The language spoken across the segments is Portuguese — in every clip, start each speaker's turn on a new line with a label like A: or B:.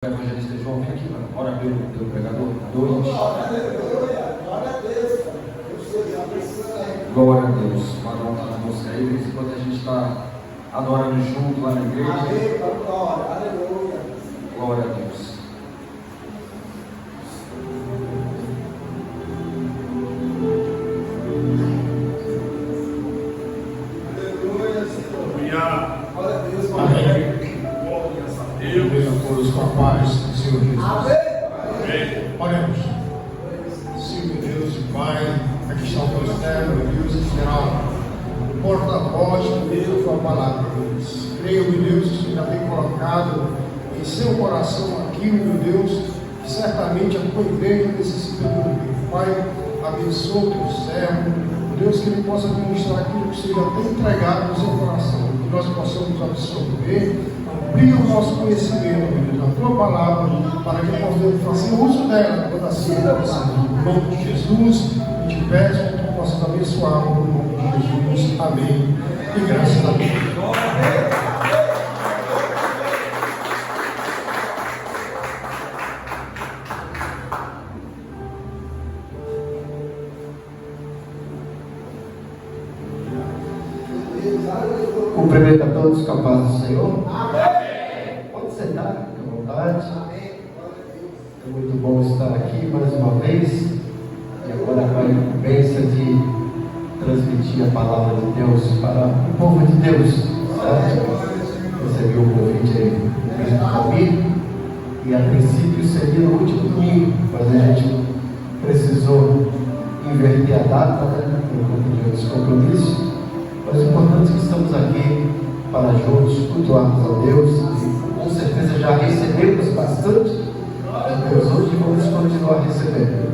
A: O evangelista João, vem aqui, mano. Ora pelo teu pregador. 2. Glória a Deus. Glória a você aí. Enquanto a gente está adorando junto lá na igreja. Glória a Deus.
B: Todos com a paz do Senhor Jesus. Amém. Oremos. Senhor Deus e Pai, aqui está o ministério, Deus em geral, porta-voz da tua palavra, Deus. Creio, meu Deus, que o Senhor já tem colocado em seu coração aquilo, meu Deus, que certamente a tua igreja necessita de ouvir. Pai, abençoa o teu servo, Deus, que ele possa ministrar aquilo que o Senhor já tem entregado no seu coração, que nós possamos absorver, abrir o nosso conhecimento, meu Deus, na tua palavra, para que possamos fazer uso dela quando assim acontecer. Em nome de Jesus, eu te peço que tu possas abençoar no nome de Jesus. Amém. E graças a Deus.
C: Cumprimento a todos com a paz do Senhor. Amém. Pode sentar, fique à vontade. Amém. É muito bom estar aqui mais uma vez. E agora com a incumbência de transmitir a palavra de Deus para o povo de Deus. Certo? Recebi um convite aí do bispo Camilo. E a princípio seria no último domingo, mas a gente precisou inverter a data, né? Por conta de outros compromissos. Mas o importante é que estamos aqui para juntos cultuarmos a Deus e com certeza já recebemos bastante de Deus hoje e vamos continuar recebendo.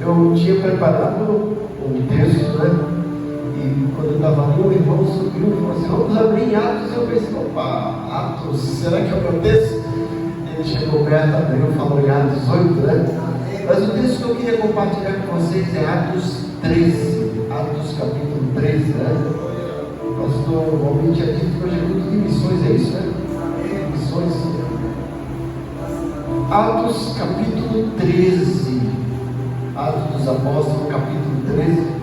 C: Eu tinha preparado um texto, né? E quando eu estava ali, o irmão subiu e falou assim: vamos abrir em Atos. Eu pensei: opa, Atos, será que é o meu texto? Ele chegou perto, abriu, falou em Atos 18, né? Mas o texto que eu queria compartilhar com vocês é Atos 13. Atos capítulo 13, né? O pastor Valmir tinha dito que hoje é culto de missões, é isso, né? Missões. Atos capítulo 13. Atos dos Apóstolos, capítulo 13.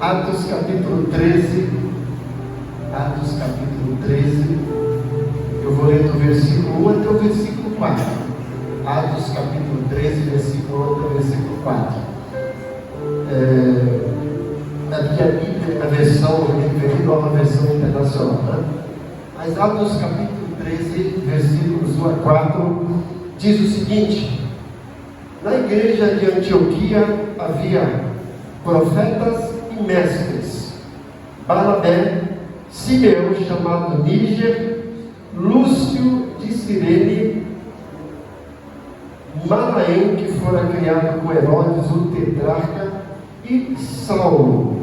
C: Atos capítulo 13. Atos capítulo 13, eu vou ler do versículo 1 até o versículo 4. Atos capítulo 13, versículo 1 até o versículo 4. Aqui a Bíblia, a versão, nova versão internacional, né? Mas Atos capítulo 13, versículos 1 a 4, diz o seguinte: na igreja de Antioquia havia profetas e mestres, Barnabé, Simeão, chamado Níger, Lúcio de Cirene, Manaém, que fora criado com Herodes, o tetrarca, e Saulo.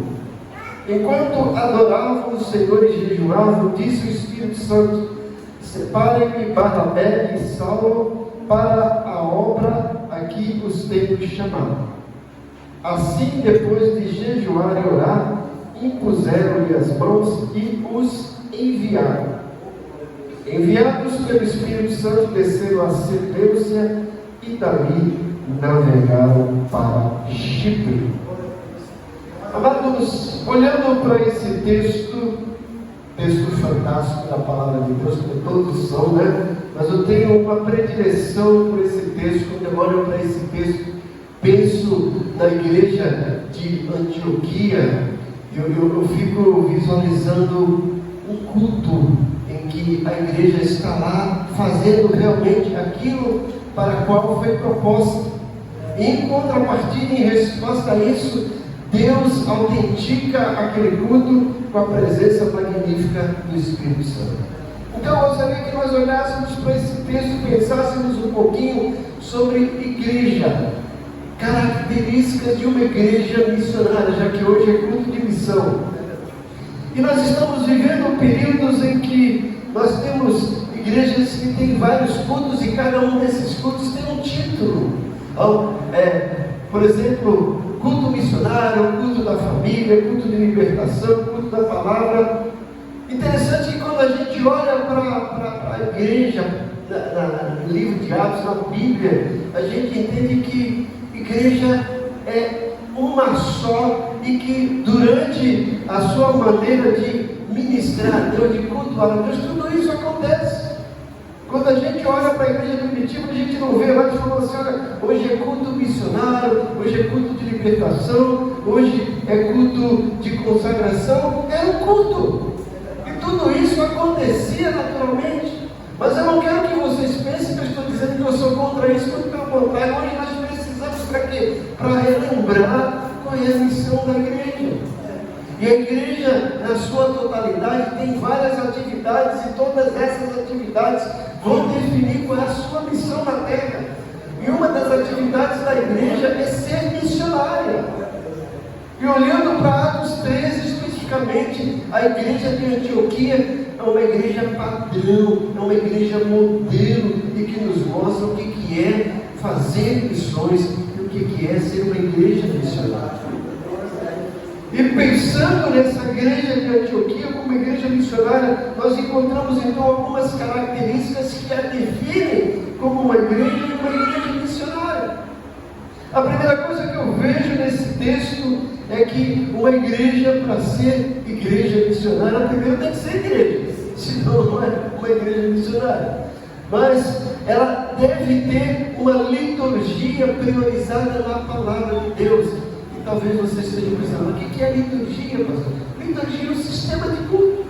C: Enquanto adoravam o Senhor e jejuavam, disse o Espírito Santo: separem-me Barnabé e Saulo para a obra a que os tenho chamado. Assim, depois de jejuar e orar, impuseram-lhe as mãos e os enviaram. Enviados pelo Espírito Santo, desceram a Seleucia e dali navegaram para Chipre. Amados, olhando para esse texto fantástico da palavra de Deus, como todos são, né? Mas eu tenho uma predileção por esse texto. Quando eu olho para esse texto, penso na igreja de Antioquia. Eu fico visualizando um culto em que a igreja está lá fazendo realmente aquilo para o qual foi proposta. E em contrapartida, em resposta a isso, Deus autentica aquele culto com a presença magnífica do Espírito Santo. Então, eu gostaria que nós olhássemos para esse texto e pensássemos um pouquinho sobre igreja, características de uma igreja missionária, já que hoje é culto de missão. E nós estamos vivendo períodos em que Nós temos igrejas que têm vários cultos e cada um desses cultos tem um título. Por exemplo, culto missionário, culto da família, culto de libertação, culto da palavra. Interessante que quando a gente olha para a igreja, no livro de Atos, na Bíblia, a gente entende que igreja é uma só e que durante a sua maneira de ministrar a Deus, de cultuar a Deus, tudo isso acontece. Quando a gente olha para a igreja primitiva, a gente não vê lá e fala assim: olha, hoje é culto missionário, hoje é culto de libertação, hoje é culto de consagração. É um culto. E tudo isso acontecia naturalmente. Mas eu não quero que vocês pensem que eu estou dizendo que eu sou contra isso, muito pelo contrário. Hoje nós precisamos para quê? Para relembrar qual é a missão da igreja. E a igreja, na sua totalidade, tem várias atividades, e todas essas atividades vão definir qual é a sua missão na terra. E uma das atividades da igreja é ser missionária. E olhando para Atos 13 especificamente, a igreja de Antioquia é uma igreja padrão, é uma igreja modelo, e que nos mostra o que é fazer missões e o que é ser uma igreja missionária. E pensando nessa igreja de Antioquia como igreja missionária, nós encontramos então algumas características que a definem como uma igreja e uma igreja missionária. A primeira coisa que eu vejo nesse texto é que uma igreja, para ser igreja missionária, primeiro tem que ser igreja, senão não é uma igreja missionária. Mas ela deve ter uma liturgia priorizada na palavra de Deus. Talvez você esteja pensando: o que é liturgia, pastor? Liturgia é um sistema de culto.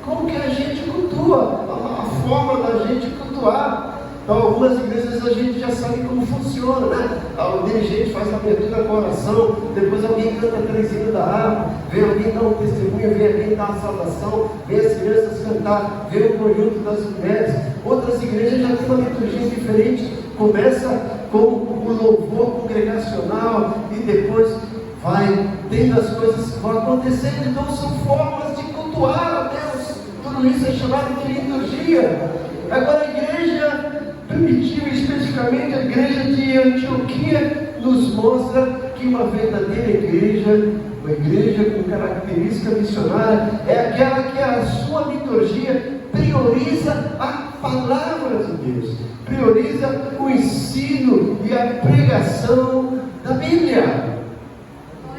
C: Como que a gente cultua? A forma da gente cultuar. Então, algumas igrejas a gente já sabe como funciona, né? O dirigente faz a abertura com oração, depois alguém canta a trezinha da harpa, vem alguém dar um testemunho, vem alguém dar uma saudação, vem as crianças cantar, vem o conjunto das mulheres. Outras igrejas já têm uma liturgia diferente. Começa com o louvor congregacional e depois vai tendo as coisas que vão acontecendo. Então são formas de cultuar a Deus. Tudo isso é chamado de liturgia. Agora, a igreja primitiva, especificamente a igreja de Antioquia, nos mostra que uma verdadeira igreja, uma igreja com característica missionária, é aquela que a sua liturgia prioriza a palavra de Deus, prioriza o ensino e a pregação da Bíblia.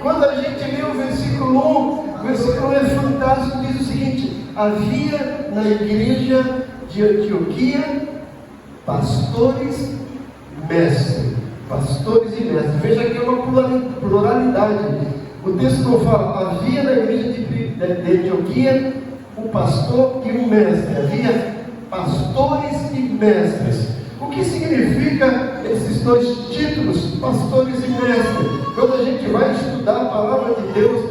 C: Quando a gente lê o versículo 1, o versículo 1 é fantástico, diz o seguinte: havia na igreja de Antioquia pastores e mestres. Pastores e mestres. Veja que é uma pluralidade. O texto não fala: havia na igreja de Antioquia um pastor e um mestre. Havia pastores e mestres. O que significa esses dois títulos, pastores e mestres? Quando a gente vai estudar a palavra de Deus,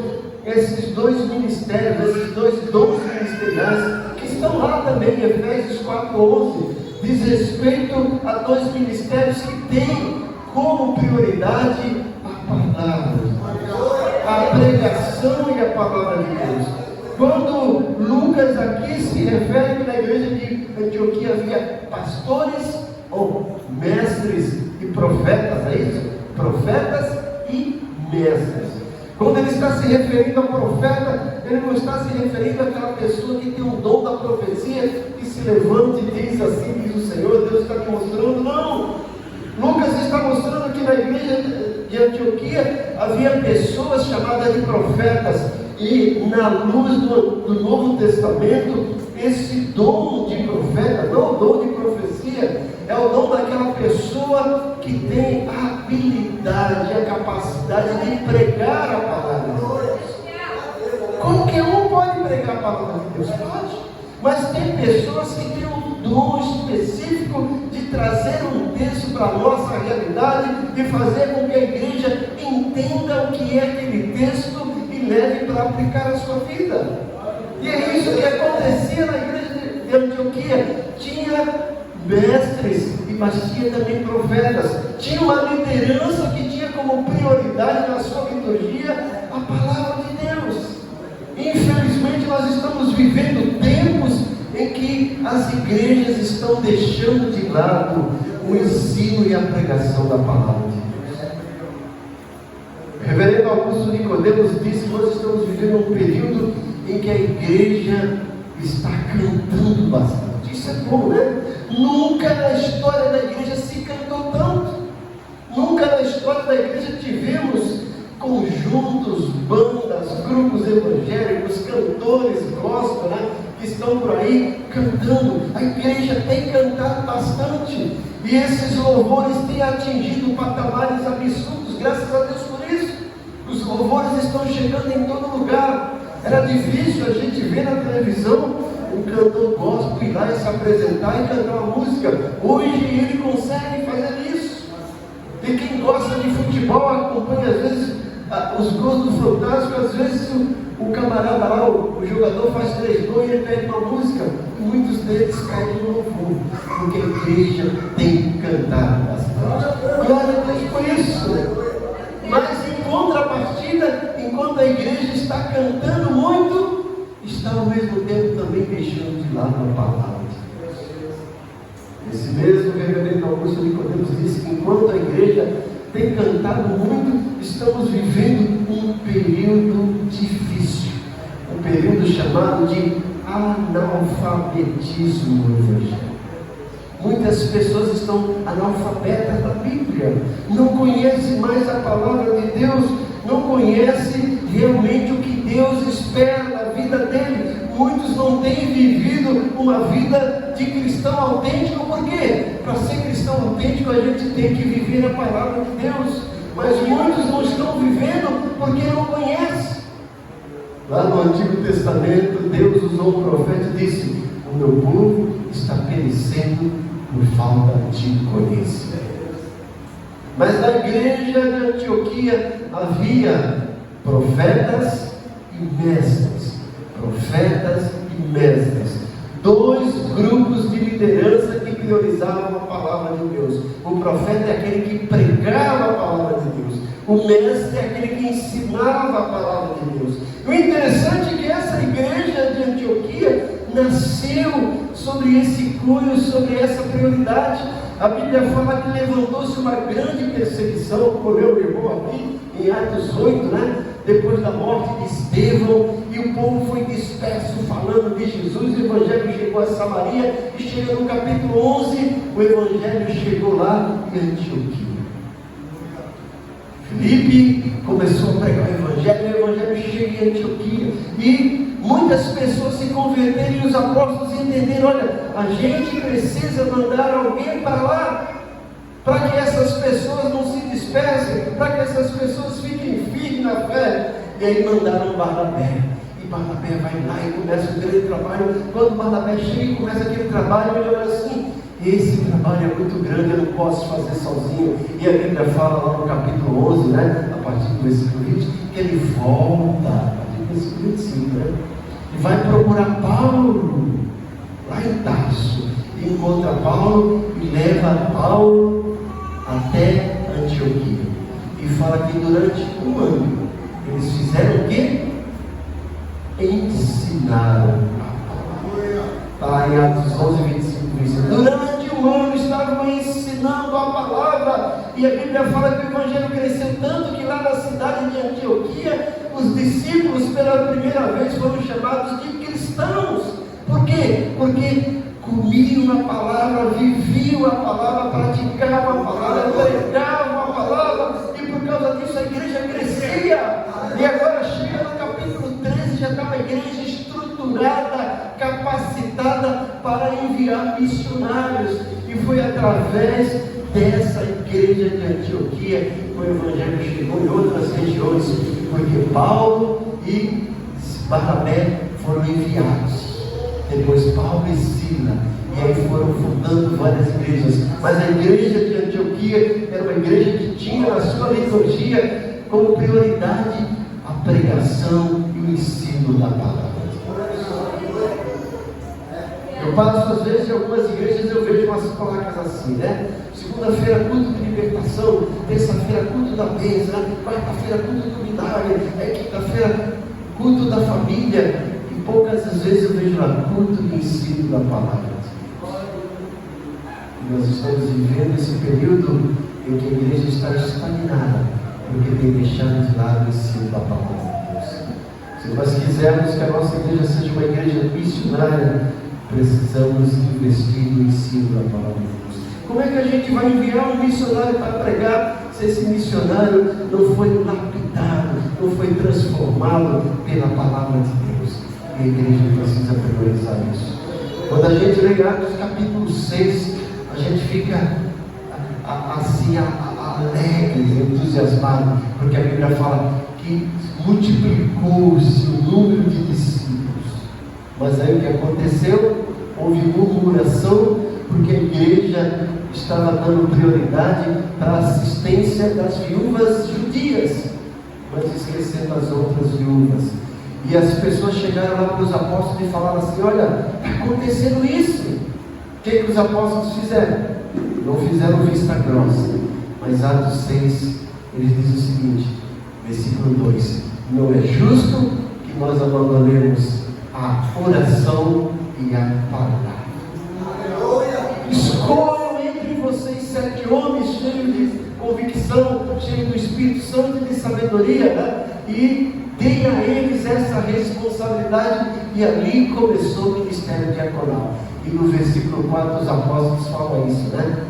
C: esses dois ministérios, esses dois dons ministeriais, que estão lá também em Efésios 4:11, diz respeito a dois ministérios que têm como prioridade a palavra, a pregação e a palavra de Deus. Quando Lucas aqui se refere que na igreja de Antioquia havia pastores ou mestres e profetas, é isso? Profetas e mestres. Quando ele está se referindo a profeta, ele não está se referindo àquela pessoa que tem o dom da profecia, que se levanta e diz assim, diz o Senhor, Deus está me mostrando. Não! Lucas está mostrando que na igreja de Antioquia havia pessoas chamadas de profetas, e na luz do Novo Testamento, esse dom de profeta, não o dom de profecia, é o dom daquela pessoa que tem a habilidade, a capacidade de pregar a palavra de Deus. Qualquer um pode pregar a palavra de Deus, pode, mas tem pessoas que têm um dom específico de trazer um texto para a nossa realidade e fazer com que a igreja entenda o que é aquele texto e leve para aplicar a sua vida. E é isso que acontecia na igreja de Antioquia. Tinha mestres, mas tinha também profetas. Tinha uma liderança que tinha como prioridade na sua liturgia a palavra de Deus. Infelizmente nós estamos vivendo tempos em que as igrejas estão deixando de lado o ensino e a pregação da palavra de Deus. O reverendo Augusto Nicodemos disse que nós estamos vivendo um período em que a igreja está cantando bastante. Isso é bom, né? Nunca na história da igreja se cantou tanto. Nunca na história da igreja tivemos conjuntos, bandas, grupos evangélicos, cantores gospel, né, que estão por aí cantando. A igreja tem cantado bastante, e esses louvores têm atingido patamares absurdos, graças a Deus por isso. Os louvores estão chegando em todo lugar. Era difícil a gente ver na televisão um cantor gospel ir lá e se apresentar e cantar uma música. Hoje ele consegue fazer isso. E quem gosta de futebol acompanha às vezes os gols do Fantástico. Às vezes o camarada lá, o jogador faz 3 gols e ele pede uma música, e muitos deles caem no louvor, porque a igreja tem que cantar bastante. Glória a Deus por isso. Mas em contrapartida, enquanto a igreja está cantando muito, está ao mesmo tempo também deixando de lado a palavra de Deus. Esse mesmo reverendo Augusto Nicodemos disse que enquanto a igreja tem cantado muito, estamos vivendo um período difícil, um período chamado de analfabetismo evangélico. Muitas pessoas estão analfabetas da Bíblia, não conhecem mais a palavra de Deus, não conhecem realmente o que Deus espera da vida deles. Muitos não têm vivido uma vida de cristão autêntico. Por quê? Para ser cristão autêntico a gente tem que viver a palavra de Deus, mas muitos não estão vivendo porque não conhecem. Lá no Antigo Testamento, Deus usou um profeta e disse: o meu povo está perecendo por falta de conhecimento. Mas na igreja de Antioquia havia profetas e mestres. Profetas e mestres. 2 grupos de liderança que priorizavam a palavra de Deus. O profeta é aquele que pregava a palavra de Deus. O mestre é aquele que ensinava a palavra de Deus. O interessante é que essa igreja de Antioquia nasceu sobre esse cunho, sobre essa prioridade. A Bíblia fala que levantou-se uma grande perseguição, como eu irmão aqui em Atos 8, né? Depois da morte de Estevão, e o povo foi disperso falando de Jesus. O Evangelho chegou a Samaria, e chegou no capítulo 11, o Evangelho chegou lá em Antioquia. Filipe começou a pregar o Evangelho chega em Antioquia, e muitas pessoas se converteram, e os apóstolos entenderam: olha, a gente precisa mandar alguém para lá, para que essas pessoas não se dispersem, para que essas pessoas fiquem firmes na fé. E aí mandaram Barnabé, e Barnabé vai lá e começa aquele trabalho. Quando Barnabé chega e começa aquele trabalho, ele olha assim: esse trabalho é muito grande, eu não posso fazer sozinho. E a Bíblia fala lá no capítulo 11, né, a partir do versículo 20, que ele volta, a partir do versículo 25, né, e vai procurar Paulo lá em Tarso, e encontra Paulo e leva Paulo até Antioquia, e fala que durante 1 ano eles fizeram o quê? Ensinaram a palavra. Está lá em Atos 11, 25, durante 1 ano estavam ensinando a palavra. E a Bíblia fala que o Evangelho cresceu tanto que lá na cidade de Antioquia, os discípulos pela primeira vez foram chamados de cristãos. Por quê? Porque comiam a palavra, viviam a palavra, praticavam a palavra, pregavam a palavra, e por causa disso a igreja crescia. E agora chega no capítulo 13, já está uma igreja estruturada, capacitada para enviar missionários. E foi através dessa igreja de Antioquia que o Evangelho chegou em outras regiões, porque Paulo e Barnabé foram enviados. Depois Paulo e Sila, e aí foram fundando várias igrejas. Mas a igreja de Antioquia era uma igreja que tinha na sua liturgia como prioridade a pregação e o ensino da palavra. Eu passo às vezes em algumas igrejas, eu vejo umas placas assim, né? Segunda-feira culto de libertação, terça-feira culto da bênção, quarta-feira culto do milagre, quinta-feira culto da família. poucas as vezes eu vejo lá culto de ensino da palavra de Deus. Nós estamos vivendo esse período em que a igreja está estagnada, porque tem deixado de lado o ensino da palavra de Deus. Se nós quisermos que a nossa igreja seja uma igreja missionária, precisamos investir no ensino da palavra de Deus. Como é que a gente vai enviar um missionário para pregar se esse missionário não foi lapidado, não foi transformado pela palavra de Deus? E a igreja precisa priorizar isso. Quando a gente lê Atos capítulo 6, a gente fica assim alegre, entusiasmado, porque a Bíblia fala que multiplicou-se o número de discípulos. Mas aí o que aconteceu? Houve murmuração, porque a igreja estava dando prioridade para a assistência das viúvas judias, mas esquecendo as outras viúvas. E as pessoas chegaram lá para os apóstolos e falaram assim: olha, está acontecendo isso. O que os apóstolos fizeram? Não fizeram vista grossa, mas Atos 6, eles dizem o seguinte, versículo 2: não é justo que nós abandonemos a oração e a palavra. Escolham entre vocês 7 homens cheios de convicção, cheios do Espírito Santo e de sabedoria, né? E deem a eles essa responsabilidade. E ali começou o ministério diaconal. E no versículo 4 os apóstolos falam isso, né?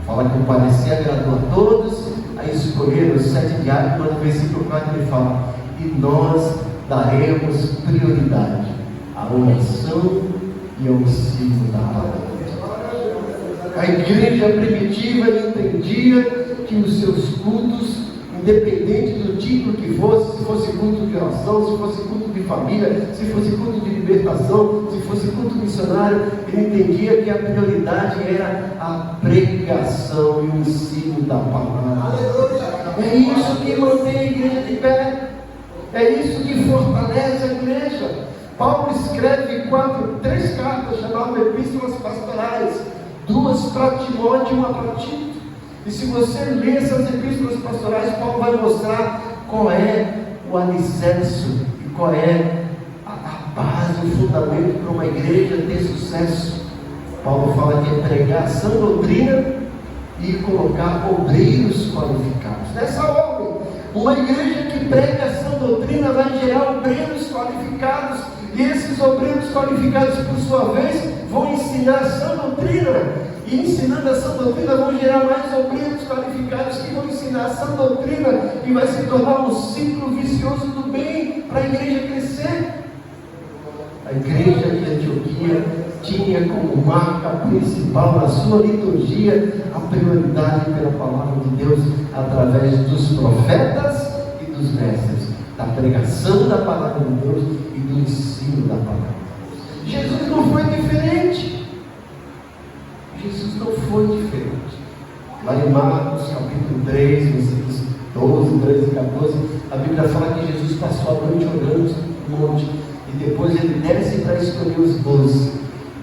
C: Fala que o parecer agradou a todos, aí escolheram os 7 diáconos, mas no versículo 4 ele fala: e nós daremos prioridade à oração e ao ensino da palavra. A igreja primitiva entendia que os seus cultos, independente do tipo que fosse, se fosse culto de oração, se fosse culto de família, se fosse culto de libertação, se fosse culto missionário, ele entendia que a prioridade era a pregação e o ensino da palavra. É isso que mantém a igreja de pé, é isso que fortalece a igreja. Paulo escreve 3 cartas chamadas epístolas pastorais, 2 para Timóteo e 1 para Tito. E se você ler essas epístolas pastorais, Paulo vai mostrar qual é o alicerce e qual é a base, o fundamento para uma igreja ter sucesso. Paulo fala que é pregar a sã doutrina e colocar obreiros qualificados. Nessa ordem, uma igreja que prega a sã doutrina vai gerar obreiros qualificados, e esses obreiros qualificados, por sua vez, vão ensinar a sã doutrina. E ensinando a sã doutrina vão gerar mais obreiros qualificados que vão ensinar a sã doutrina, e vai se tornar um ciclo vicioso do bem para a igreja crescer. A igreja de Antioquia tinha como marca principal na sua liturgia a prioridade pela palavra de Deus através dos profetas e dos mestres, da pregação da palavra de Deus e do ensino da palavra de Deus. Jesus não foi diferente. Jesus não foi diferente. Lá em Marcos capítulo 3, versículos 12, 13 e 14, a Bíblia fala que Jesus passou a noite orando no monte, e depois ele desce para escolher os 12.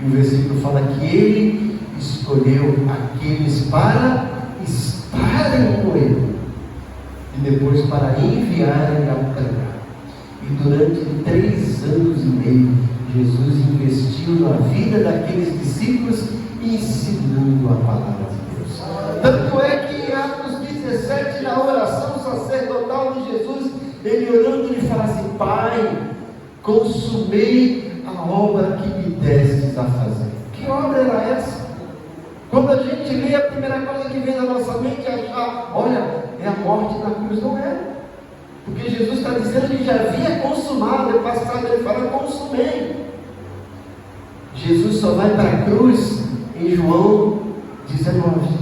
C: E o versículo fala que ele escolheu aqueles para estarem com ele, e depois para enviarem a pregar. E durante 3 anos e meio, Jesus investiu na vida daqueles discípulos, ensinando a palavra de Deus. Tanto é que em Atos 17, na oração sacerdotal de Jesus, ele orando, ele fala assim: Pai, consumei a obra que me destes a fazer. Que obra era essa? Quando a gente lê, a primeira coisa que vem na nossa mente é achar: olha, é a morte na cruz. Não é, porque Jesus está dizendo que já havia consumado. No passado ele fala: consumei. Jesus só vai para a cruz em João 19.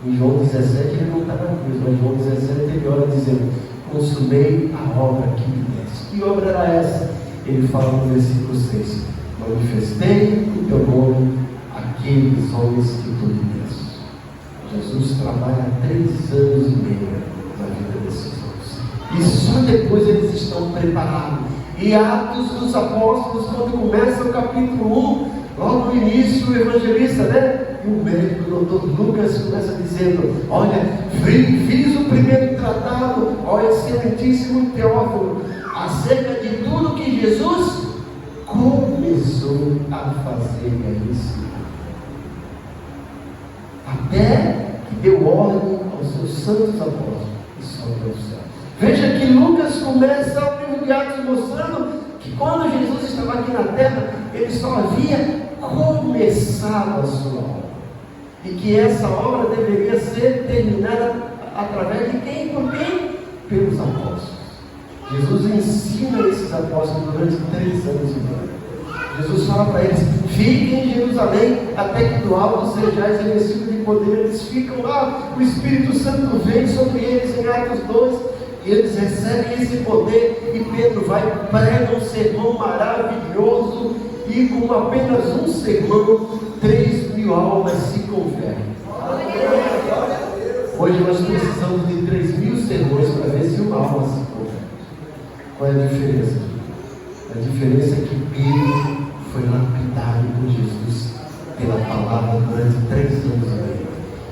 C: Em João 17 ele não está na cruz, mas em João 17 ele ora dizendo: consumei a obra que me deste. Que obra era essa? Ele fala no versículo 6: manifestei o teu nome àqueles homens que tu me deste. Jesus trabalha 3 anos e meio na vida desses homens, e só depois eles estão preparados. E Atos dos Apóstolos, quando começa o capítulo 1, logo no início, o evangelista, né? E o médico, o doutor Lucas, começa dizendo: olha, fiz o primeiro tratado, ó excelentíssimo Teófilo, acerca de tudo que Jesus começou a fazer isso. Até que deu ordem aos seus santos apóstolos e sobe aos céus. Veja que Lucas começa o livro de Atos mostrando que quando Jesus estava aqui na terra, ele só havia começado a sua obra. E que essa obra deveria ser terminada através de quem? Por quem? Pelos apóstolos. Jesus ensina esses apóstolos durante 3 anos e meio. Jesus fala para eles: fiquem em Jerusalém até que do alto sejais revestidos de poder. Eles ficam lá, o Espírito Santo vem sobre eles em Atos 2, e eles recebem esse poder, e Pedro vai, prega um sermão maravilhoso, e com apenas um sermão, 3.000 almas se convertem. Hoje nós precisamos de 3.000 sermões para ver se uma alma se converte. Qual é a diferença? A diferença é que Pedro foi lapidado por Jesus pela palavra durante 3 anos e meio.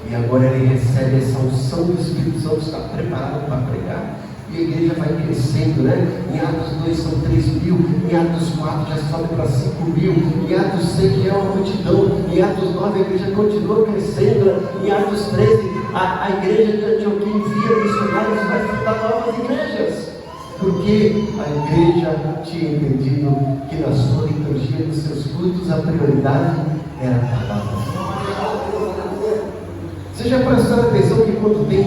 C: E agora ele recebe essa unção do Espírito Santo, está preparado para pregar. E a igreja vai crescendo, né? Em Atos 2 são 3.000, em Atos 4 já sobe para 5.000, em Atos 6 já é uma multidão, em Atos 9 a igreja continua crescendo, né? Em Atos 13 a igreja de Antioquia envia missionários e vai fundar novas igrejas. Porque a igreja tinha entendido que na sua liturgia, nos seus cultos, a prioridade era a palavra. Você já prestou atenção que quando tem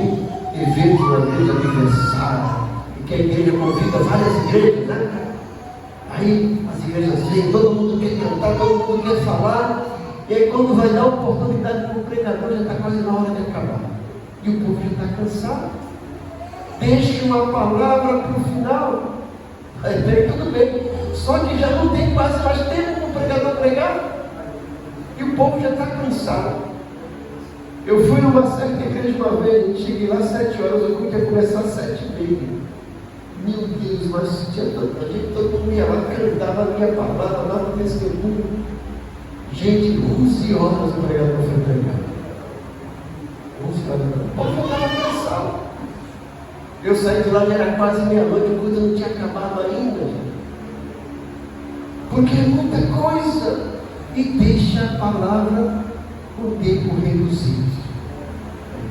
C: evento na igreja, aniversário, e que a igreja convida várias igrejas, né? Aí as igrejas vêm, todo mundo quer cantar, todo mundo quer falar, e aí quando vai dar oportunidade para o pregador, já está quase na hora de acabar. E o povo já está cansado. Deixe uma palavra para o final. Aí bem, tudo bem. Só que já não tem quase mais tempo para o pregador pregar. E o povo já está cansado. Eu fui numa certa igreja uma vez, cheguei lá às 7 horas, eu podia começar às 7h30. Meu Deus, mas tinha tanta gente, todo mundo ia lá, cantava a minha palavra, dava o testemunho. Gente, 11 horas o pregador foi pregar. 11 horas. O povo estava cansado. Eu saí de lá, já era quase meia-noite, a coisa não tinha acabado ainda. Porque é muita coisa. E deixa a palavra por tempo reduzido.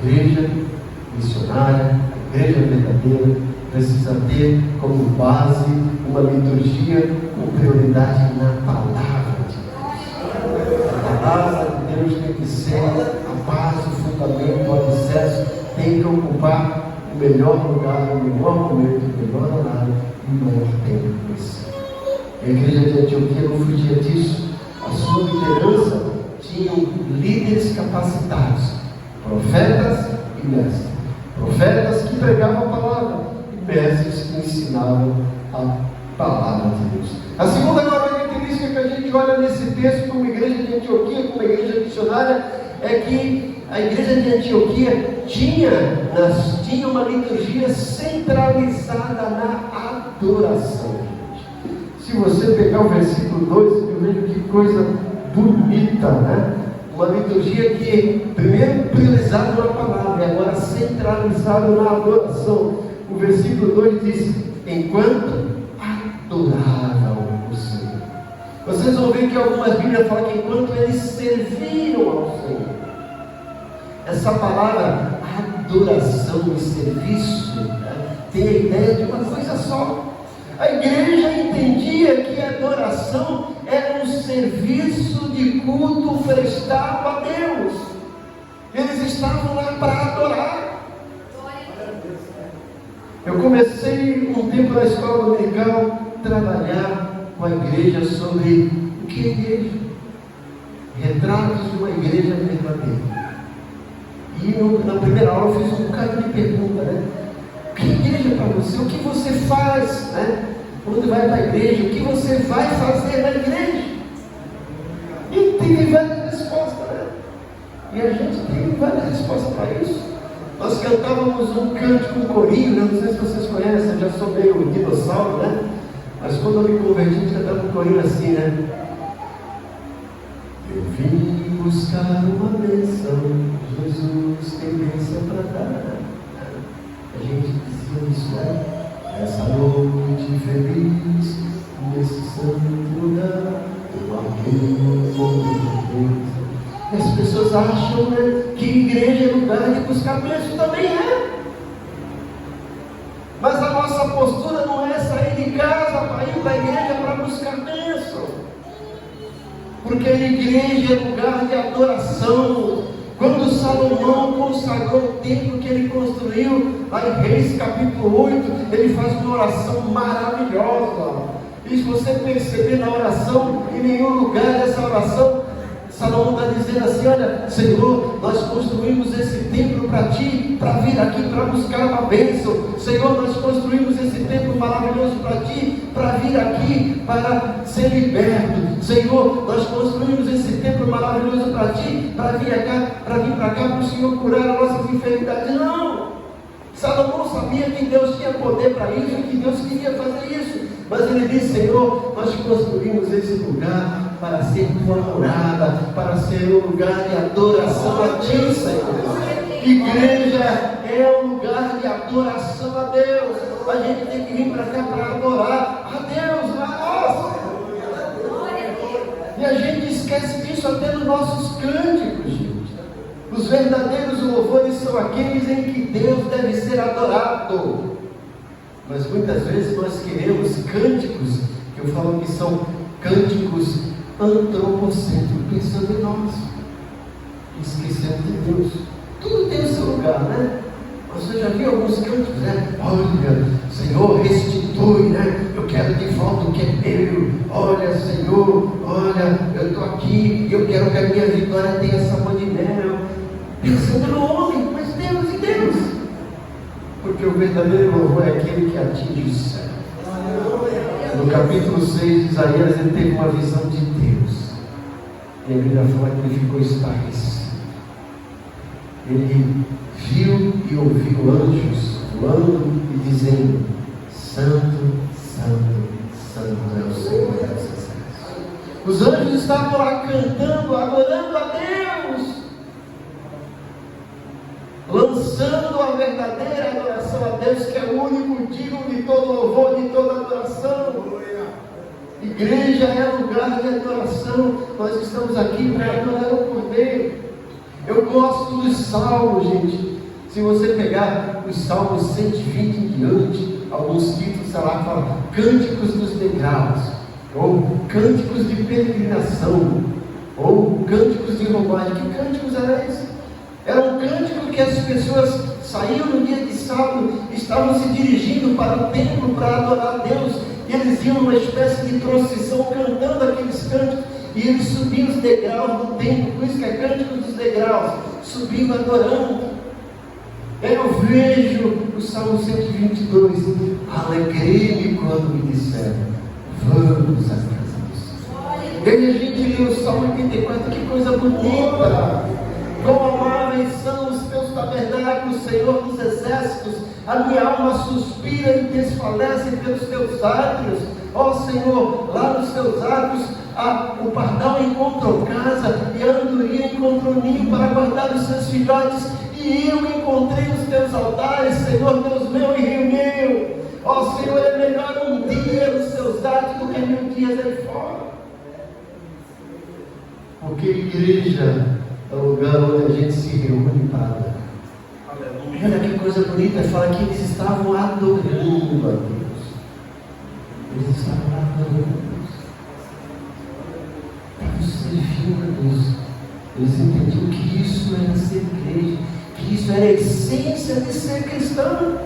C: A igreja missionária, a igreja verdadeira, precisa ter como base uma liturgia com prioridade na palavra de Deus. A palavra de Deus tem que ser a base, o fundamento, o alicerce, tem que ocupar o melhor lugar, o melhor momento, o melhor horário e o maior tempo possível. A igreja de Antioquia não fugia disso. A sua liderança tinha líderes capacitados, profetas e mestres. Profetas que pregavam a palavra e mestres que ensinavam a palavra de Deus. A segunda característica que a gente olha nesse texto como igreja de Antioquia, como igreja missionária, é que a igreja de Antioquia tinha uma liturgia centralizada na adoração. Se você pegar o versículo 2, eu vejo que coisa bonita, né? Uma liturgia que primeiro priorizada na palavra e agora centralizada na adoração. O versículo 2 diz: enquanto adoravam o Senhor. Vocês vão ver que algumas Bíblias falam que enquanto eles serviram ao Senhor. Essa palavra adoração e serviço, né, tem a ideia de uma coisa só. A igreja entendia que a adoração era um serviço de culto prestado a Deus. Eles estavam lá para adorar. Eu comecei um tempo na escola dominical a trabalhar com a igreja sobre o que é igreja. Retratos de uma igreja verdadeira. E na primeira aula eu fiz um bocado de pergunta, né? O que é igreja para você? O que você faz, né? Quando vai para a igreja, o que você vai fazer na igreja? E tem várias respostas, né? E a gente tem várias respostas para isso. Nós cantávamos um cântico, um corinho, né? Não sei se vocês conhecem, eu já sou meio dinossauro, né? Mas quando eu me converti, a gente cantava um corinho assim, né? Eu vim buscar uma bênção, Jesus tem bênção para dar. A gente dizia isso, né? Essa noite feliz, nesse santo lugar, eu E as pessoas acham, né, que igreja é lugar de buscar bênção. Também é. Mas a nossa postura não é sair de casa para ir para a igreja para buscar bênção. Porque a igreja é lugar de adoração. Quando Salomão consagrou o templo que ele construiu, lá em Reis capítulo 8, ele faz uma oração maravilhosa. E se você perceber na oração, em nenhum lugar dessa oração, Salomão está dizendo assim: olha, Senhor, nós construímos esse templo para Ti, para vir aqui para buscar uma bênção. Senhor, nós construímos esse templo maravilhoso para Ti, para vir aqui para ser liberto. Senhor, nós construímos esse templo maravilhoso para Ti, para vir para cá para o Senhor curar as nossas enfermidades. Não! Salomão sabia que Deus tinha poder para isso, que Deus queria fazer isso. Mas ele disse: Senhor, nós construímos esse lugar para ser tua morada, para ser um lugar de adoração a Ti, Senhor. Igreja é um lugar de adoração a Deus. A gente tem que vir para cá para adorar a Deus, a nós. E a gente esquece disso até nos nossos cânticos, gente. Os verdadeiros louvores são aqueles em que Deus deve ser adorado. Mas muitas vezes nós queremos cânticos, que eu falo que são cânticos antropocêntricos, pensando em nós, esquecendo de Deus. Tudo tem o seu lugar, né? Você já viu alguns cânticos, né? Olha, Senhor, restitui, né? Eu quero de volta o que é meu. Olha, Senhor, olha, eu estou aqui e eu quero que a minha vitória tenha sabor de mel. Pensando no homem, mas Deus e Deus. Porque o verdadeiro louvor é aquele que atinge o céu. No capítulo 6 de Isaías, ele teve uma visão de Deus. E a Bíblia fala que ele ficou estarrecido. Ele viu e ouviu anjos voando e dizendo: Santo, Santo, Santo é o Senhor das exércitos. Os anjos estavam lá cantando, adorando a Deus, lançando a verdadeira adoração a Deus, que é o único digno de todo louvor, de toda adoração. Igreja é lugar de adoração. Nós estamos aqui para adorar o Cordeiro. Eu gosto dos salmos, gente. Se você pegar os salmos 120 em diante, alguns títulos, sei lá, falam cânticos dos degraus, ou cânticos de peregrinação, ou cânticos de roubagem. Que cânticos eram esses? Era um cântico que as pessoas saíam no dia de sábado, estavam se dirigindo para o templo para adorar a Deus, e eles iam numa espécie de procissão cantando aqueles cânticos, e eles subiam os degraus do templo, por isso que é cântico dos degraus, subindo, adorando. Eu vejo o Salmo 122, alegrei-me quando me disseram, vamos à casa do Senhor. E a gente lê o Salmo 84, que coisa bonita. Quão amáveis são os teus tabernáculos, Senhor dos exércitos. A minha alma suspira e desfalece pelos teus átrios. Ó Senhor, lá nos teus átrios o pardal encontrou casa e a andorinha encontrou ninho para guardar os seus filhotes. E eu encontrei os teus altares, Senhor, Deus meu e Rio meu. Ó Senhor, é melhor um dia nos seus átrios do que 1000 dias aí fora. Porque igreja é o lugar onde a gente se reúne para adorar. Olha que coisa bonita, fala que eles estavam adorando a Deus. Eles estavam adorando a Deus. Estavam servindo a Deus. Eles entendiam que isso era ser igreja, que isso era a essência de ser cristão.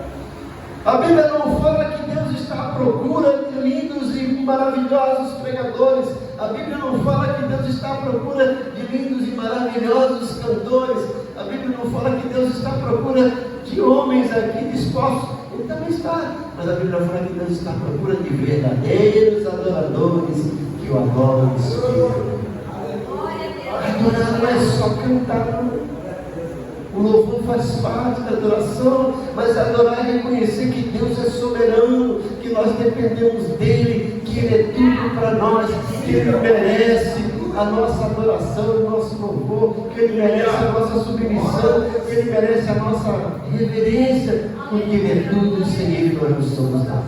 C: A Bíblia não fala que Deus está à procura de lindos e maravilhosos pregadores. A Bíblia não fala que Deus está à procura de lindos e maravilhosos cantores. A Bíblia não fala que Deus está à procura de homens aqui dispostos. Ele também está. Mas a Bíblia fala que Deus está à procura de verdadeiros adoradores que o adoram em espírito. Adorar não é só cantar. O louvor faz parte da adoração, mas adorar é reconhecer que Deus é soberano, que nós dependemos dEle, que Ele é tudo para nós, que Ele merece a nossa adoração, o nosso louvor, que Ele merece a nossa submissão, que Ele merece a nossa reverência, porque Ele é tudo e sem Ele nós não somos nada.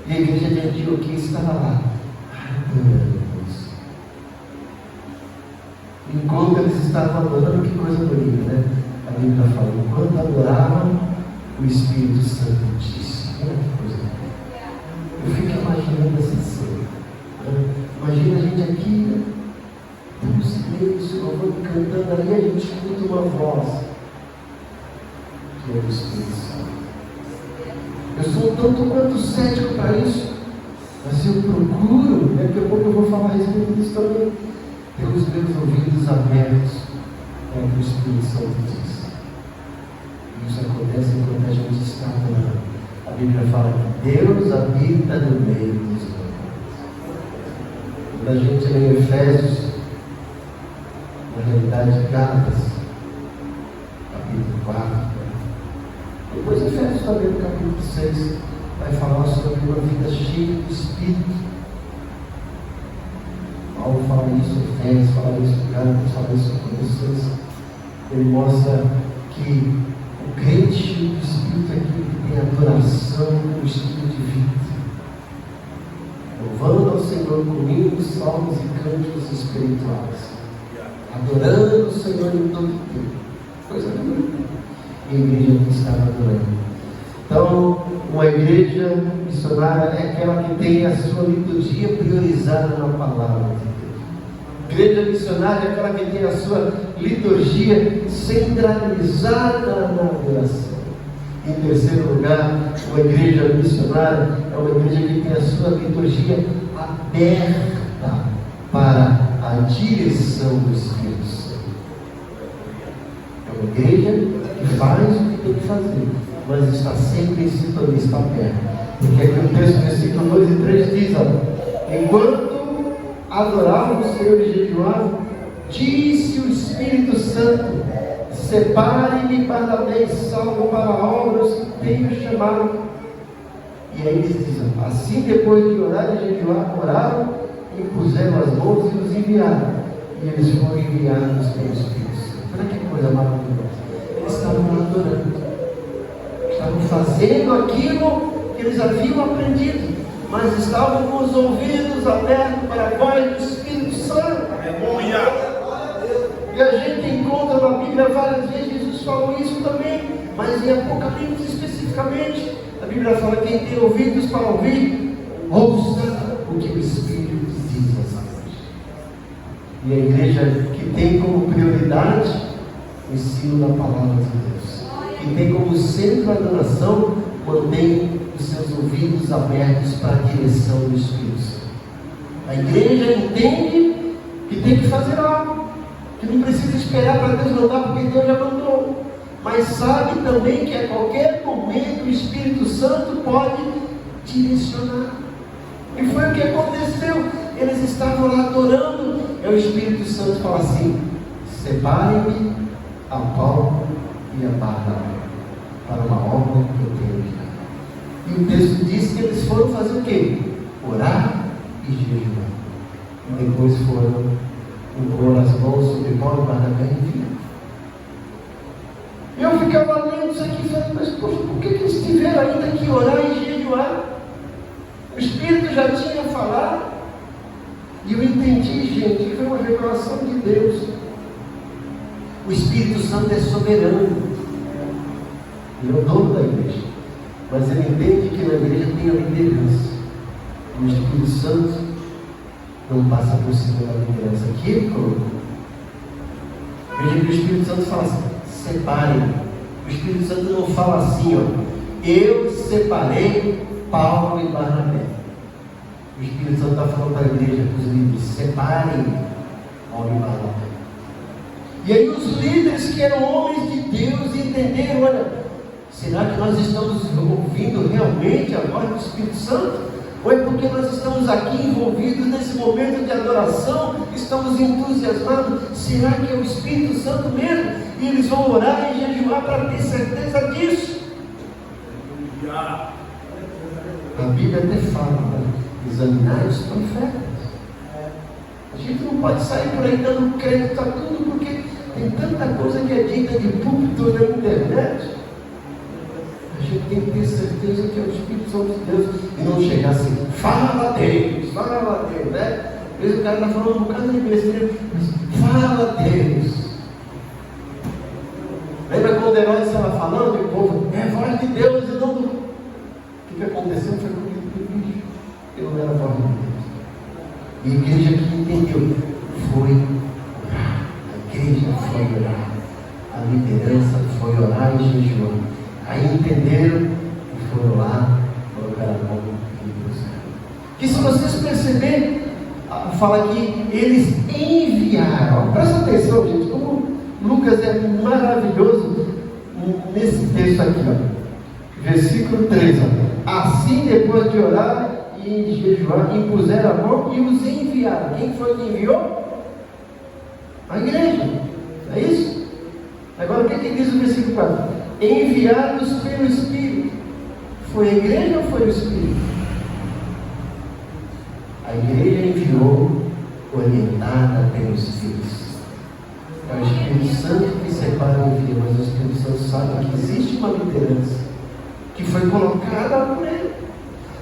C: E a igreja de Antioquia estava lá, adorando Deus. enquanto eles estavam adorando, que coisa bonita, né? A Bíblia está falando, enquanto adoravam, o Espírito Santo disse. Olha que coisa bonita. Eu fico imaginando essa cena. Né? Imagina a gente aqui, né? Um silêncio, louvando, cantando, ali a gente escuta uma voz, que é o Espírito Santo. Eu sou um tanto quanto cético para isso, mas eu procuro, daqui a pouco eu vou falar a respeito disso também, ter os meus ouvidos abertos para o que o Espírito Santo diz. Isso acontece enquanto a gente está adorando. A Bíblia fala que Deus habita no meio dos homens. Quando a gente lê Efésios, na realidade Gálatas, capítulo 4, depois Efésios também no capítulo 6, vai falar sobre uma vida cheia do Espírito. Paulo fala isso em Efésios, fala isso em Gálatas, fala isso em Colossenses. Ele mostra que o crente cheio do Espírito é aquele que tem adoração com o estilo de vida, louvando ao Senhor com hinos, salmos e cânticos espirituais, adorando o Senhor em todo o tempo. Coisa bonita. E a igreja que estava adorando. Então, uma igreja missionária é aquela que tem a sua liturgia priorizada na palavra de Deus. Igreja missionária é aquela que tem a sua liturgia centralizada na adoração. Em terceiro lugar, uma igreja missionária é uma igreja que tem a sua liturgia aberta para a direção do Espírito Santo. É uma igreja que faz o que tem que fazer, mas está sempre em sintonia, está aberta. Porque aqui o texto, versículo 2 e 3 diz: enquanto adoravam o Senhor e jejuavam, disse o Espírito Santo: separe-me Barnabé e Saulo para a obra que tenho chamado. E aí eles dizem: assim, depois de orar e jejuar, oraram, impuseram as mãos e os enviaram. E eles foram enviados pelo Espírito Santo. Olha que coisa maravilhosa. Eles estavam adorando, estavam fazendo aquilo que eles haviam aprendido, mas estavam com os ouvidos abertos para a voz do Espírito Santo. E a gente encontra na Bíblia várias vezes Jesus falou isso também, mas em Apocalipse especificamente, a Bíblia fala: quem tem ouvidos para ouvir, ouça o que o Espírito diz às igrejas. E a igreja que tem como prioridade o ensino da palavra de Deus, que tem como centro a adoração, mantém os seus ouvidos abertos para a direção do Espírito Santo. A igreja entende que tem que fazer algo, que não precisa esperar para Deus mandar, porque Deus já mandou, mas sabe também que a qualquer momento o Espírito Santo pode direcionar. E foi o que aconteceu. Eles estavam lá adorando, e o Espírito Santo fala assim: separem-me a Paulo e a Barnabé para uma obra que eu tenho que dar. E o texto diz que eles foram fazer o quê? Orar e jejuar. E depois foram impor as mãos sobre Paulo e Barnabé e enviar. Eu ficava lendo isso aqui e falei: mas poxa, por que eles tiveram ainda que orar e jejuar? O Espírito já tinha falado. E eu entendi, gente, que foi uma revelação de Deus. O Espírito Santo é soberano. Ele é o dono da igreja. Mas ele entende que na igreja tem a liderança. O Espírito Santo não passa por cima da liderança que ele colocou. Veja que o Espírito Santo fala assim: separem. O Espírito Santo não fala assim, ó: eu separei Paulo e Barnabé. O Espírito Santo está falando para a igreja, para os líderes: separem Paulo e Barnabé. E aí os líderes que eram homens de Deus entenderam: olha, será que nós estamos ouvindo realmente a voz do Espírito Santo? Ou é porque nós estamos aqui envolvidos nesse momento de adoração, estamos entusiasmados? Será que é o Espírito Santo mesmo? E eles vão orar e jejuar para ter certeza disso. A Bíblia até fala, né? Examinar os profetas. A gente não pode sair por aí dando crédito a tudo, porque tem tanta coisa que é dita de púlpito na internet. A gente tem que ter certeza que é o Espírito Santo de Deus, e não chegar assim: fala Deus, né? Às vezes o cara está falando um bocado de besteira, mas fala Deus. Lembra quando Herodes estava falando e o povo, é a voz de Deus e não do... O que aconteceu foi comigo do bicho. Eu não era a voz de Deus. E a igreja que entendeu foi orar. A igreja foi orar. A liderança foi orar e jejuar. Aí entenderam e foram lá colocar a mão e buscar. Que se vocês perceberem, fala que eles enviaram. Presta atenção, gente, como Lucas é maravilhoso nesse texto aqui, ó. Versículo 3, ó. Assim, depois de orar e jejuar, impuseram a mão e os enviaram. Quem foi que enviou? A igreja. É isso? Agora o que diz o versículo 4? Enviados pelo Espírito. Foi a igreja ou foi o Espírito? A igreja enviou, orientada pelo Espírito. É o Espírito Santo que separa e envia, mas o Espírito Santo sabe que existe uma liderança que foi colocada por ele.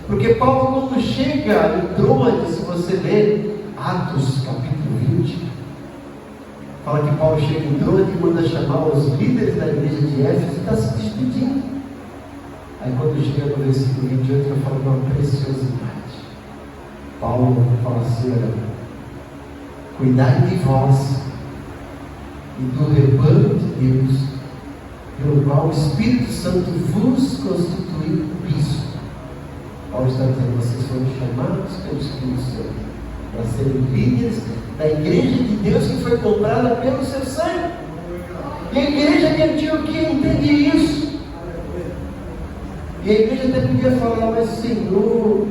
C: Porque Paulo, quando chega em Troade, se você ler Atos capítulo 20, fala que Paulo chega em Troade e manda chamar os líderes da igreja de Éfeso e está se despedindo. Aí quando chega no versículo 28, eu falo uma preciosidade. Paulo fala assim, olha, cuidai de vós e do rebanho de Deus, pelo qual o Espírito Santo vos constituiu bispo. Paulo está dizendo, vocês foram chamados pelo Espírito Santo para serem líderes da igreja de Deus que foi comprada pelo seu sangue. E a igreja de Antioquia entende isso. E a igreja até podia falar, mas Senhor,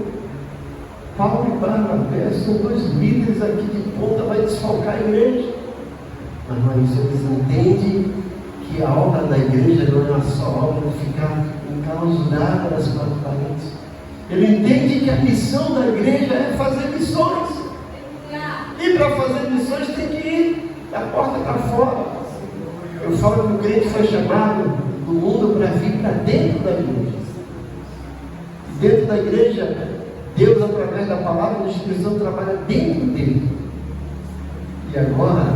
C: Paulo e Barnabé são dois líderes aqui de ponta, vai desfalcar a igreja. Mas não é isso, eles entendem que a obra da igreja não é uma só obra de ficar enclausurada nas quatro paredes. Ele entende que a missão da igreja é fazer missões. E para fazer missões tem que ir da porta para fora. Eu falo que o crente foi chamado do mundo para vir para dentro da igreja. Dentro da igreja, Deus, através da palavra, a instituição trabalha dentro dele. E agora,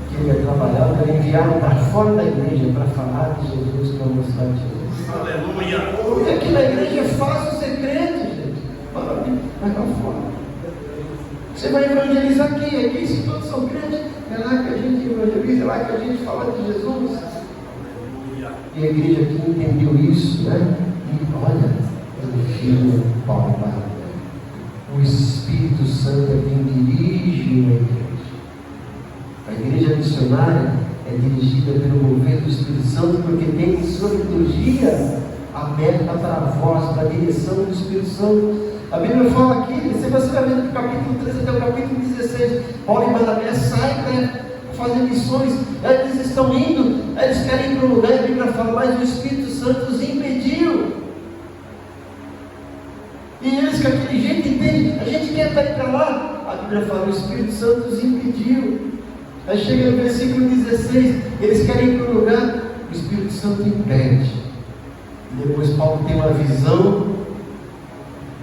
C: que ele é trabalhado, ele é enviado para fora da igreja para falar de Jesus, para mostrar de Jesus.
D: Aleluia!
C: Porque aqui na igreja é fácil ser crente, gente. Vai para fora. Você vai evangelizar aqui se todos são crentes, é lá que a gente evangeliza, é lá que a gente fala de Jesus. E a igreja aqui entendeu isso, né? E olha, o filho Paulo Barnabé. O Espírito Santo é quem dirige a igreja. A igreja missionária é dirigida pelo governo do Espírito Santo, porque tem sua liturgia aberta para a voz, para a direção do Espírito Santo. A Bíblia fala aqui, você vai ver do capítulo 13 até o capítulo 16, Paulo e Barnabé saem para fazer missões, eles estão indo, eles querem ir para um lugar, a Bíblia fala, mas o Espírito Santo os impediu. E eles, com aquele jeito, entendem, a gente quer ir para lá, a Bíblia fala, o Espírito Santo os impediu. Aí chega no versículo 16, eles querem ir para um lugar, o Espírito Santo impede. E depois Paulo tem uma visão,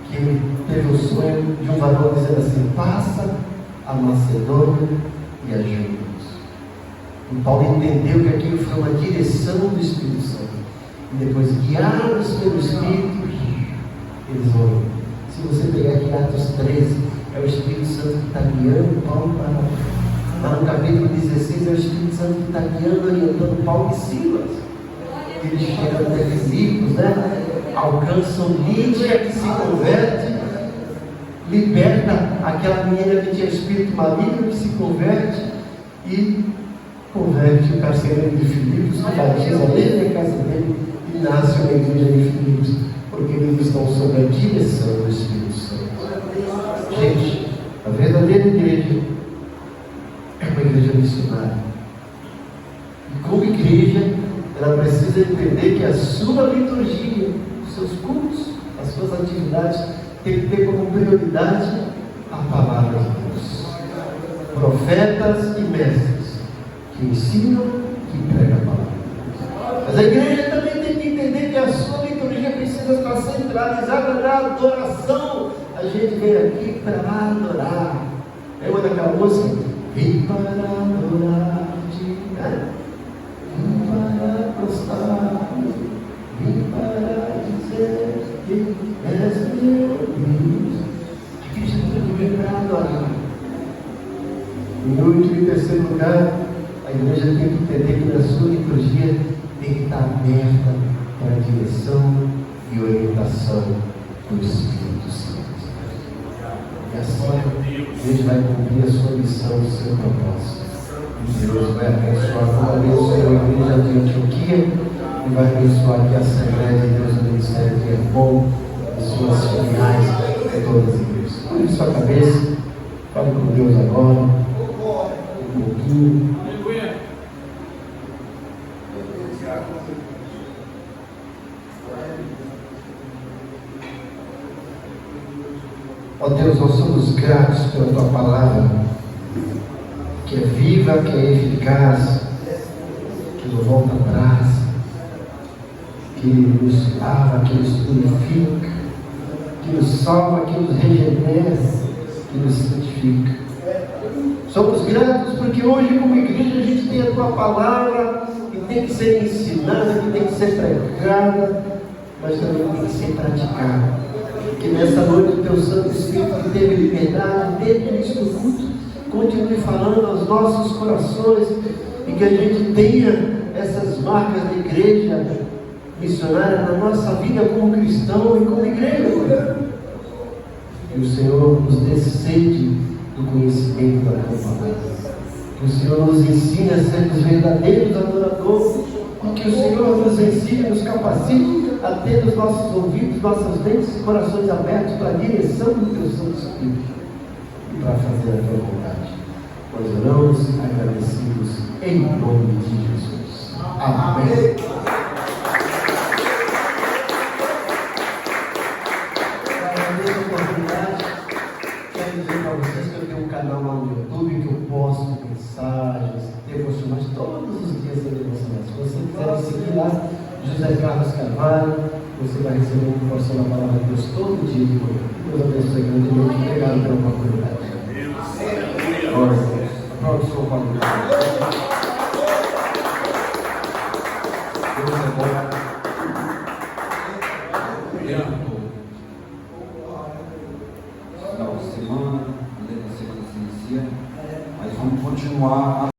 C: que ele teve o sonho de um varão dizendo assim, passa a Macedônia e ajuda-nos. E Paulo entendeu que aquilo foi uma direção do Espírito Santo. E depois, guiados pelo Espírito, eles vão. Se você pegar aqui Atos 13, é o Espírito Santo que está guiando Paulo para lá no capítulo 16, é o Espírito Santo que está guiando, orientando Paulo e Silas. Eles chegam até Filipos, né? Alcançam Lídia, que se converte, liberta aquela menina que tinha espírito maligno, que se converte e converte o carcereiro de Filipos, que batiza ele na casa dele e nasce uma igreja de Filipos, porque eles estão sob a direção do Espírito Santo. Gente, a verdadeira igreja é uma igreja missionária. E como igreja, ela precisa entender que a sua liturgia, os seus cultos, as suas atividades, tem que ter como prioridade a palavra de Deus. Profetas e mestres que ensinam, que pregam a palavra de Deus. Mas a igreja também tem que entender que a sua liturgia precisa estar centralizada na adoração. A gente vem aqui para adorar. Lembra daquela música? Vim para adorar-te, vim para gostar, vim para dizer que és meu Deus. Aqui Jesus veio para adorar. Em último e terceiro lugar, a igreja tem que entender que na sua liturgia tem que estar aberta para a direção e orientação do Espírito Santo. E assim Deus vai cumprir a sua missão, o seu propósito. E Deus vai abençoar, como abençoou a igreja de Antioquia, e vai abençoar aqui a Assembleia de Deus no Ministério que é bom, as suas filiais de todas as igrejas. Põe sua cabeça, fale com Deus agora, um pouquinho. Ó Deus, nós somos gratos pela Tua palavra, que é viva, que é eficaz, que não volta atrás, que nos lava, que nos purifica, que nos salva, que nos regenera, que nos santifica. Somos gratos porque hoje, como igreja, a gente tem a Tua palavra que tem que ser ensinada, que tem que ser pregada, mas também tem que ser praticada. Que nessa noite o Teu Santo Espírito que teve liberdade dentro do culto continue falando aos nossos corações e que a gente tenha essas marcas de igreja missionária na nossa vida como cristão e como igreja. Que o Senhor nos dê sede do conhecimento da Tua palavra. Que o Senhor nos ensine a sermos verdadeiros adoradores e que o Senhor nos ensine, nos capacite a ter os nossos ouvidos, nossas mentes e corações abertos para a direção do Teu Santo Espírito e para fazer a Tua vontade. Nós oramos agradecidos em nome de Jesus. Amém. Para a mesma oportunidade, quero dizer para vocês que eu tenho um canal lá no YouTube que eu posto mensagens, devocionais todos os dias de devocionais. Se você quiser me seguir lá, José Carlos Carvalho, você vai receber uma porção da palavra de Deus todo dia de manhã. Deus abençoe grandemente. Obrigado pela oportunidade.
A: Glória a Deus. Aplaude o Senhor para o Deus é bom. Final de semana, a semana se inicia, mas vamos continuar.